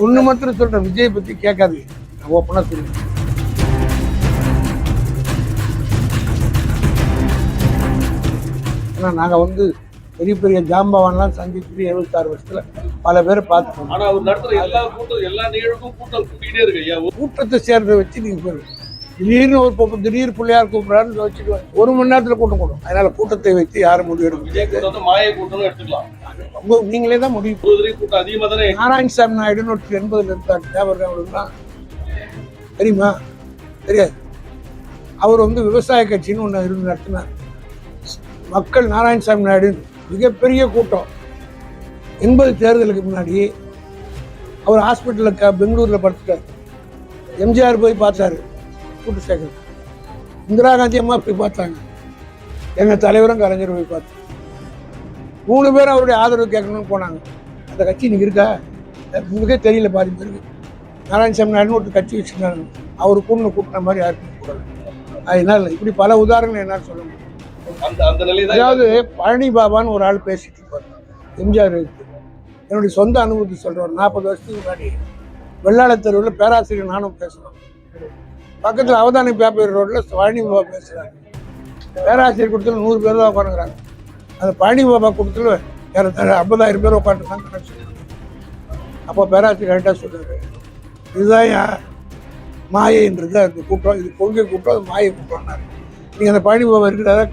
ஒன்று மாத்திரம் சொல்கிறேன், விஜய் பற்றி கேட்காது. நான் ஓப்பனாக சொல்லுவேன். ஏன்னா நாங்கள் பெரிய பெரிய ஜாம்பவான்லாம் சந்திச்சு 76 வருஷத்துல பல பேரை பார்த்துக்கோங்க. ஆனால் அவர் நடத்துகிற எல்லா நிகழ்வுக்கும் கூட்டம் கூட்டிகிட்டே இருக்கு ஐயா. கூட்டத்தை சேர்றதை வச்சு நீங்கள் போயிடும். திடீர்னு திடீர் பிள்ளையார் கூப்பிட்றாருன்னு வச்சுட்டு 1 மணி நேரத்தில் கூட்டம் கூடும். அதனால கூட்டத்தை வச்சு யாரும் முடிவு எடுக்க முடியாது. மாய கூட்டம்னு எடுத்துக்கலாம். நீங்களே தான் முடிவு. கூட்டம் அதிகமாக தானே. நாராயணசாமி நாயுடுன்னு ஒரு 80ல் இருந்தார். தேவர் அவர்களுக்குலாம் தெரியுமா? தெரியாது. அவர் விவசாய கட்சின்னு ஒன்று இருந்து நடத்தினார். மக்கள் நாராயணசாமி நாயுடு மிகப்பெரிய கூட்டம். 80 தேர்தலுக்கு முன்னாடி அவர் ஹாஸ்பிட்டலில் பெங்களூரில் படுத்துட்டார். எம்ஜிஆர் போய் பார்த்தாரு கூட்டு சேர்க்கல. இந்திரா காந்தி அம்மா போய் பார்த்தாங்க. எங்கள் தலைவரும் கலைஞர் போய் பார்த்தாங்க. 3 பேரும் அவருடைய ஆதரவு கேட்கணும்னு போனாங்க. அந்த கட்சி இன்னைக்கு இருக்கா? உங்களுக்கே தெரியல. பாதி பேருக்கு நாராயணசாமி நாயுடுன்னு ஒரு கட்சி வச்சுருந்தாங்க. அவர் கூட்டின மாதிரி யாருக்கும் கூடாது. அதனால இப்படி பல உதாரணங்கள் என்னால் சொல்ல முடியும். அதாவது பழனி பாபான்னு ஒரு ஆள் பேசிட்டு இருப்பார். எம்ஜிஆர் என்னுடைய சொந்த அனுபவத்தை சொல்கிறேன். 40 வருஷத்துக்கு முன்னாடி வெள்ளாள தெருவில் பேராசிரியர் நானும் பேசுகிறோம். பக்கத்தில் அவதானி பேப்பர் ரோட்டில் பழனி பாபா பேசுகிறாங்க. பேராசிரியர் கூட்டத்தில் 100 பேர் தான் உட்காந்துக்கிறாங்க. அந்த பழனி பாபா கூட்டத்தில் 50,000 பேர் உட்காந்துருக்காங்க கணக்கு சொல்லுவாங்க. அப்போ பேராசிரியர் கரெக்டாக சொல்கிறாரு, இதுதான் மாயைன்றது அந்த கூட்டம், இது கொள்கை கூட்டம், அது மாயை கூட்டம்னாரு. நீங்கள் அந்த பழனி பாபா இருக்கிறதா